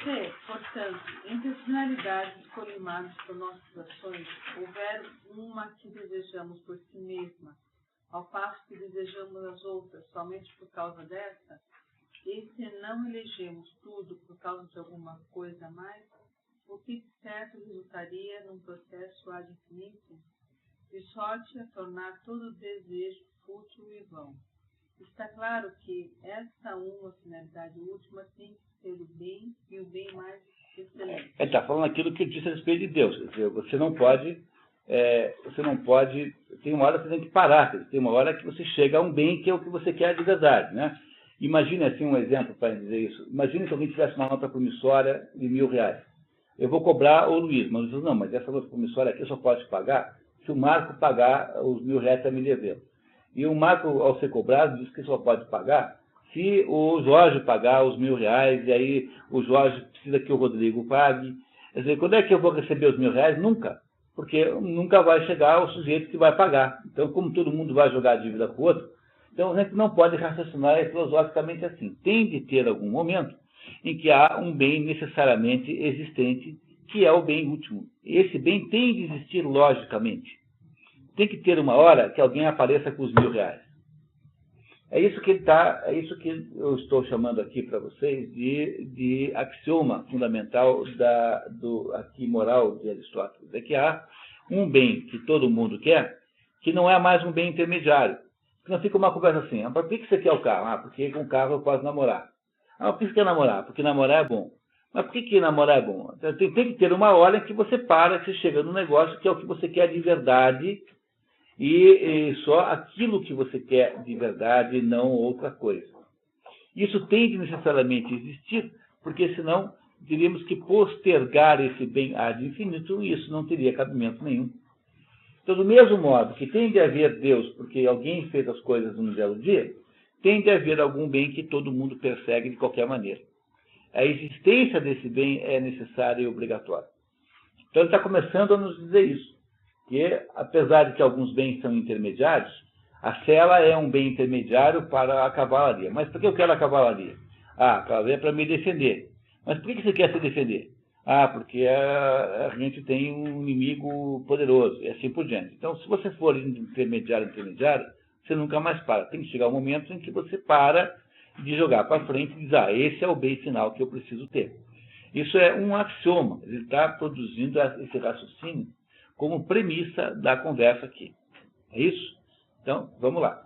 Se, portanto, entre as finalidades colimadas por nossas ações, houver uma que desejamos por si mesma, ao passo que desejamos as outras somente por causa dessa, e se não elegemos tudo por causa de alguma coisa a mais, o que de certo resultaria num processo ad infinitum, de sorte a tornar todo desejo fútil e vão. Está claro que essa uma finalidade última tem que ser o bem e o bem mais excelente. Ele está falando aquilo que eu disse a respeito de Deus. Quer dizer, você não pode, tem uma hora que você tem que parar, tem uma hora que você chega a um bem que é o que você quer de verdade, né? Imagine assim um exemplo para dizer isso. Imagine que alguém tivesse uma nota promissória de R$1.000. Eu vou cobrar o Luiz, mas não, mas essa nota promissória aqui só pode pagar se o Marco pagar os R$1.000 que me deveu. E o Marco, ao ser cobrado, diz que só pode pagar se o Jorge pagar os R$1.000, e aí o Jorge precisa que o Rodrigo pague. Quer dizer, quando é que eu vou receber os R$1.000? Nunca. Porque nunca vai chegar o sujeito que vai pagar. Então, como todo mundo vai jogar a dívida com o outro, então a gente não pode raciocinar filosoficamente assim. Tem de ter algum momento em que há um bem necessariamente existente, que é o bem último. Esse bem tem de existir logicamente. Tem que ter uma hora que alguém apareça com os R$1.000. É isso que eu estou chamando aqui para vocês de axioma fundamental aqui moral de Aristóteles. É que há um bem que todo mundo quer, que não é mais um bem intermediário. Que não fica uma conversa assim, por que você quer o carro? Porque com o carro eu posso namorar. Por que você quer namorar? Porque namorar é bom. Mas por que namorar é bom? Tem que ter uma hora em que você para, que você chega num negócio que é o que você quer de verdade, e só aquilo que você quer de verdade, não outra coisa. Isso tem de necessariamente existir, porque senão teríamos que postergar esse bem ad infinitum, e isso não teria cabimento nenhum. Então, do mesmo modo que tem de haver Deus, porque alguém fez as coisas num belo dia, tem de haver algum bem que todo mundo persegue de qualquer maneira. A existência desse bem é necessária e obrigatória. Então, ele está começando a nos dizer isso. Que, apesar de que alguns bens são intermediários, a sela é um bem intermediário para a cavalaria. Mas por que eu quero a cavalaria? A cavalaria é para me defender. Mas por que você quer se defender? Porque a gente tem um inimigo poderoso, e assim por diante. Então, se você for intermediário, você nunca mais para. Tem que chegar um momento em que você para de jogar para frente e diz, esse é o bem final que eu preciso ter. Isso é um axioma. Ele está produzindo esse raciocínio como premissa da conversa aqui. É isso? Então, vamos lá.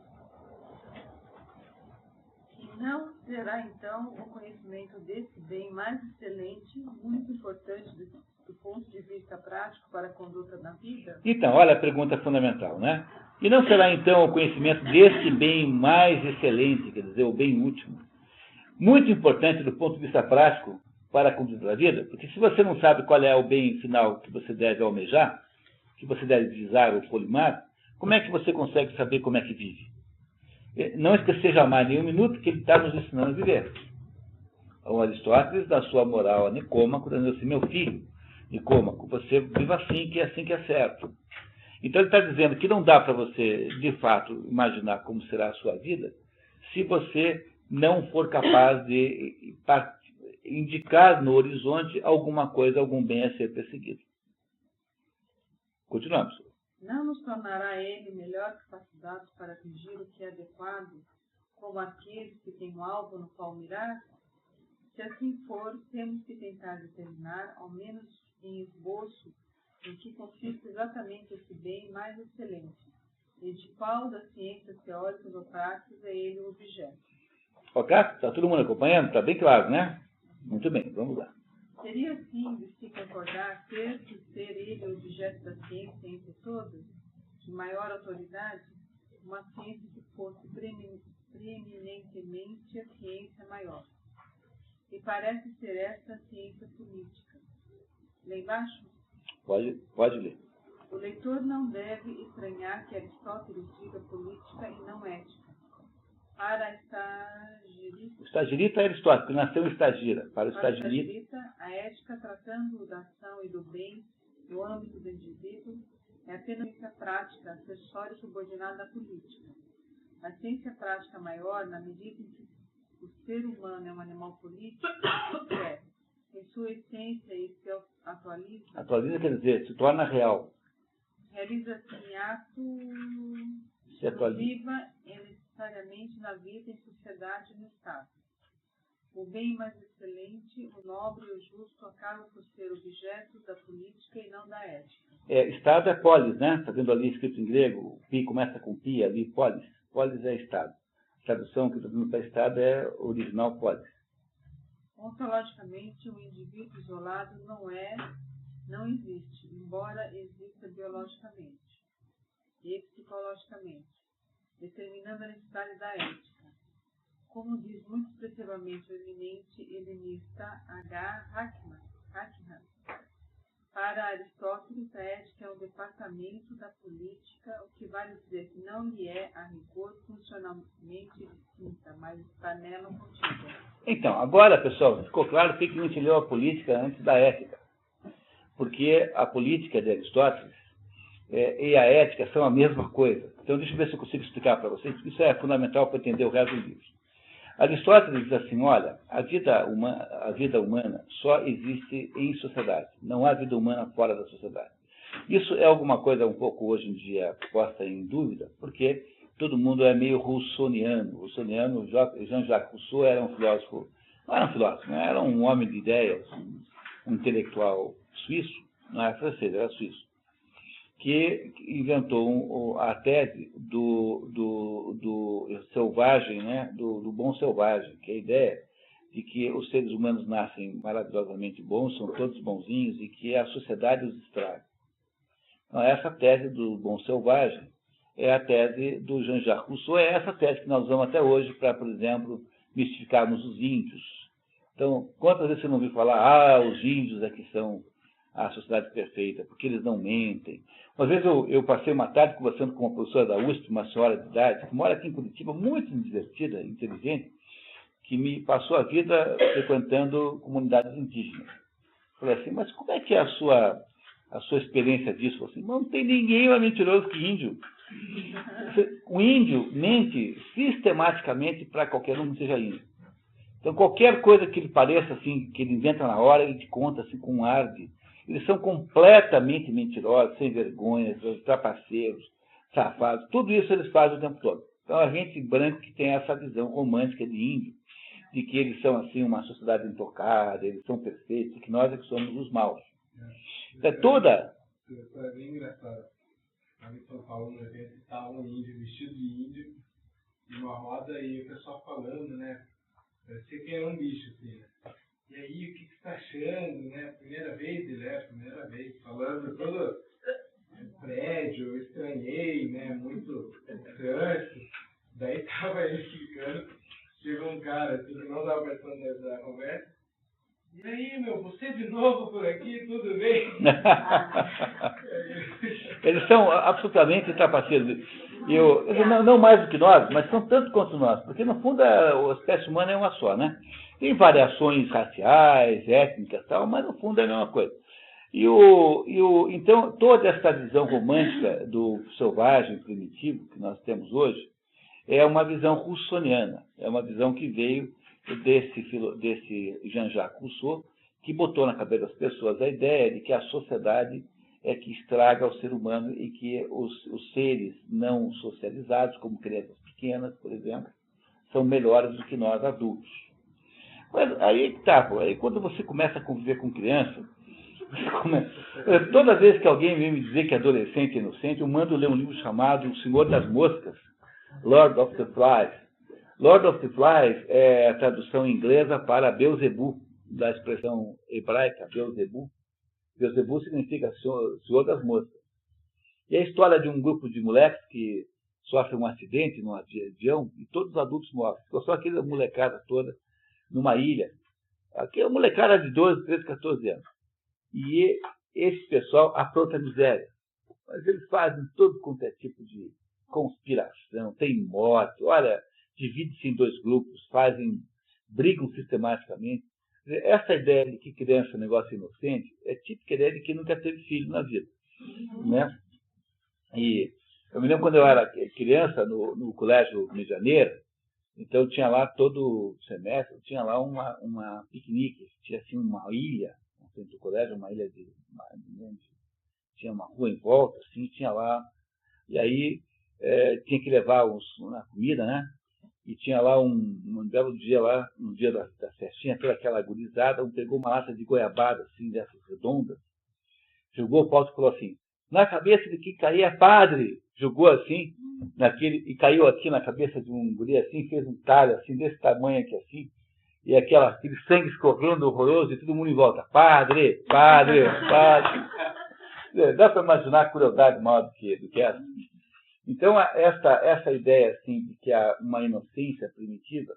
Não será, então, o conhecimento desse bem mais excelente, muito importante do ponto de vista prático para a conduta na vida? Então, olha a pergunta fundamental, né? E não será, então, o conhecimento desse bem mais excelente, quer dizer, o bem último, muito importante do ponto de vista prático para a conduta da vida? Porque se você não sabe qual é o bem final que você deve almejar, que você deve visar ou colimar, como é que você consegue saber como é que vive? Não esquecer jamais nem um minuto que ele está nos ensinando a viver. O Aristóteles, na sua moral a Nicômaco, dizendo assim, meu filho, Nicômaco, você viva assim que é certo. Então ele está dizendo que não dá para você, de fato, imaginar como será a sua vida, se você não for capaz de indicar no horizonte alguma coisa, algum bem a ser perseguido. Continuamos. Não nos tornará ele melhor capacitados para atingir o que é adequado, como aqueles que têm um alvo no qual mirar? Se assim for, temos que tentar determinar, ao menos em esboço, em que consiste exatamente esse bem mais excelente, e de qual das ciências teóricas ou práticas é ele o objeto. Ok? Está todo mundo acompanhando? Está bem claro, né? Muito bem, vamos lá. Seria assim de se concordar ter que ser ele o objeto da ciência entre todas, de maior autoridade, uma ciência que fosse preeminentemente a ciência maior. E parece ser esta a ciência política. Lá embaixo? Pode ler. O leitor não deve estranhar que Aristóteles diga política e não ética. Para o estagirita é Aristóteles, que nasceu em Estagira. Para o estagirita, a ética, tratando da ação e do bem no âmbito do indivíduo, é apenas ciência prática, acessório subordinado à política. A ciência prática maior, na medida em que o ser humano é um animal político, é Em sua essência, e se atualiza. Atualiza quer dizer, se torna real. Realiza-se em ato Se atualiza. viva e necessariamente na vida, em sociedade e no Estado. O bem mais excelente, o nobre e o justo acabam por ser objetos da política e não da ética. Estado é polis, né? Está vendo ali escrito em grego, o pi começa com pi, ali polis. Polis é Estado. A tradução que está dando para Estado é original polis. Ontologicamente, um indivíduo isolado não existe, embora exista biologicamente e psicologicamente, determinando a necessidade da ética. Como diz muito expressivamente o eminente helenista H. Hackman, para Aristóteles, a ética é um departamento da política, o que vale dizer que não lhe é, a rigor, funcionalmente distinta, mas está nela contida. Então, agora, pessoal, ficou claro que a gente leu a política antes da ética. Porque a política de Aristóteles e a ética são a mesma coisa. Então, deixa eu ver se eu consigo explicar para vocês, porque isso é fundamental para entender o resto do livro. Aristóteles diz assim, olha, a vida humana só existe em sociedade. Não há vida humana fora da sociedade. Isso é alguma coisa um pouco hoje em dia posta em dúvida, porque todo mundo é meio russoniano. Jean-Jacques Rousseau era um filósofo, não era um filósofo, né? Era um homem de ideias, um intelectual suíço, não era francês, era suíço, que inventou a tese do selvagem, né? do bom selvagem, que é a ideia de que os seres humanos nascem maravilhosamente bons, são todos bonzinhos e que a sociedade os estraga. Então, essa tese do bom selvagem é a tese do Jean-Jacques Rousseau, é essa tese que nós usamos até hoje para, por exemplo, mistificarmos os índios. Então, quantas vezes você não ouviu falar, os índios é que são a sociedade perfeita, porque eles não mentem. Uma vez eu passei uma tarde conversando com uma professora da USP, uma senhora de idade, que mora aqui em Curitiba, muito divertida, inteligente, que me passou a vida frequentando comunidades indígenas. Falei assim, mas como é que é a sua experiência disso? Falei assim, não tem ninguém mais mentiroso que índio. O índio mente sistematicamente para qualquer um que seja índio. Então, qualquer coisa que ele pareça, assim, que ele inventa na hora, ele te conta assim, com um ar de... Eles são completamente mentirosos, sem vergonha, trapaceiros, safados. Tudo isso eles fazem o tempo todo. Então, a gente branco que tem essa visão romântica de índio, de que eles são, assim, uma sociedade intocada, eles são perfeitos, e que nós é que somos os maus. É toda... É bem engraçado. Ali em São Paulo, no evento, estava um índio vestido de índio, numa roda, e o pessoal falando, né? Parecia que era um bicho, assim, né? E aí, o que você está achando, né? Primeira vez, ele é a primeira vez, falando todo o prédio, eu estranhei, né? Muito trânsito. Daí tava ele explicando, chegou um cara, assim, que não estava participando da conversa. E aí, meu, você de novo por aqui, tudo bem? Eles são absolutamente trapaceiros. Não mais do que nós, mas são tanto quanto nós, porque no fundo a espécie humana é uma só, né? Tem variações raciais, étnicas e tal, mas no fundo é a mesma coisa. Então, toda essa visão romântica do selvagem primitivo que nós temos hoje é uma visão russoniana, é uma visão que veio desse Jean-Jacques Rousseau, que botou na cabeça das pessoas a ideia de que a sociedade é que estraga o ser humano e que os seres não socializados, como crianças pequenas, por exemplo, são melhores do que nós adultos. Mas aí tá, aí quando você começa a conviver com criança, toda vez que alguém vem me dizer que é adolescente e inocente, eu mando ler um livro chamado O Senhor das Moscas, Lord of the Flies. Lord of the Flies é a tradução inglesa para Beelzebub, da expressão hebraica, Beelzebub. Beelzebub significa Senhor das Moscas. E a história de um grupo de moleques que sofrem um acidente num avião e todos os adultos morrem. Ficou só aquela molecada toda numa ilha. Aquela molecada de 12, 13, 14 anos. E esse pessoal apronta a miséria. Mas eles fazem todo quanto é tipo de conspiração, tem morte, olha, divide-se em dois grupos, brigam sistematicamente. Essa ideia de que criança é um negócio inocente é típica ideia de quem nunca teve filho na vida. Né? E eu me lembro quando eu era criança, no colégio Rio de Janeiro, Então tinha lá todo semestre, tinha lá uma piquenique, tinha assim uma ilha, no centro do colégio, uma ilha tinha uma rua em volta, assim, tinha lá, e aí tinha que levar uma comida, né? E tinha lá um belo dia lá, no dia da festinha, toda aquela gurizada, pegou uma lata de goiabada, assim, dessas redondas, jogou o pau e falou assim, na cabeça de que caía padre, jogou assim, e caiu aqui na cabeça de um guri assim, fez um talho assim, desse tamanho aqui assim, e aquele sangue escorrendo horroroso e todo mundo em volta, padre, padre, padre. Dá para imaginar a crueldade maior do que essa. Então, essa ideia assim, de que há uma inocência primitiva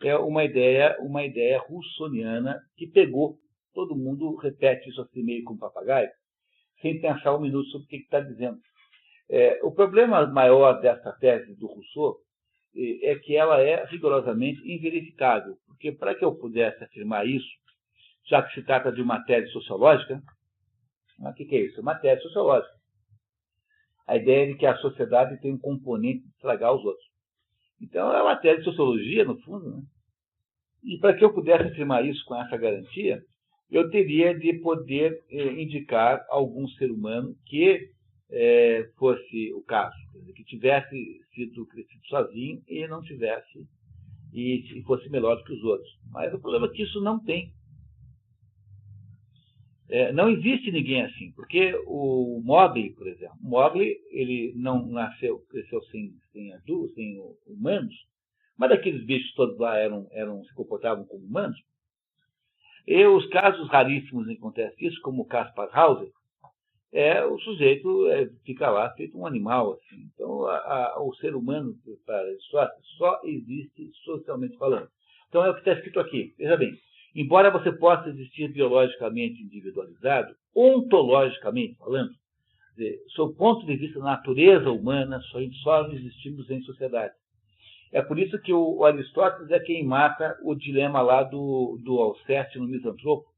é uma ideia russoniana que pegou, todo mundo repete isso assim meio com papagaio, sem pensar um minuto sobre o que está dizendo. O problema maior dessa tese do Rousseau é que ela é rigorosamente inverificável, porque para que eu pudesse afirmar isso, já que se trata de uma tese sociológica, o que é isso? É uma tese sociológica. A ideia de que a sociedade tem um componente de estragar os outros. Então, é uma tese de sociologia, no fundo, né? E para que eu pudesse afirmar isso com essa garantia, eu teria de poder indicar algum ser humano que fosse o caso, quer dizer, que tivesse sido crescido sozinho e não tivesse, e fosse melhor do que os outros. Mas o problema é que isso não tem. Não existe ninguém assim, porque o Mowgli, por exemplo, ele não cresceu sem adultos, sem humanos, mas aqueles bichos todos lá se comportavam como humanos. E os casos raríssimos em que acontece isso, como o Kaspar Hauser, o sujeito fica lá feito um animal. Assim. Então, o ser humano, para Aristóteles, só existe socialmente falando. Então, é o que está escrito aqui. Veja bem, embora você possa existir biologicamente individualizado, ontologicamente falando, sob o ponto de vista da natureza humana, só existimos em sociedade. É por isso que o Aristóteles é quem mata o dilema lá do Alceste no Misantropo,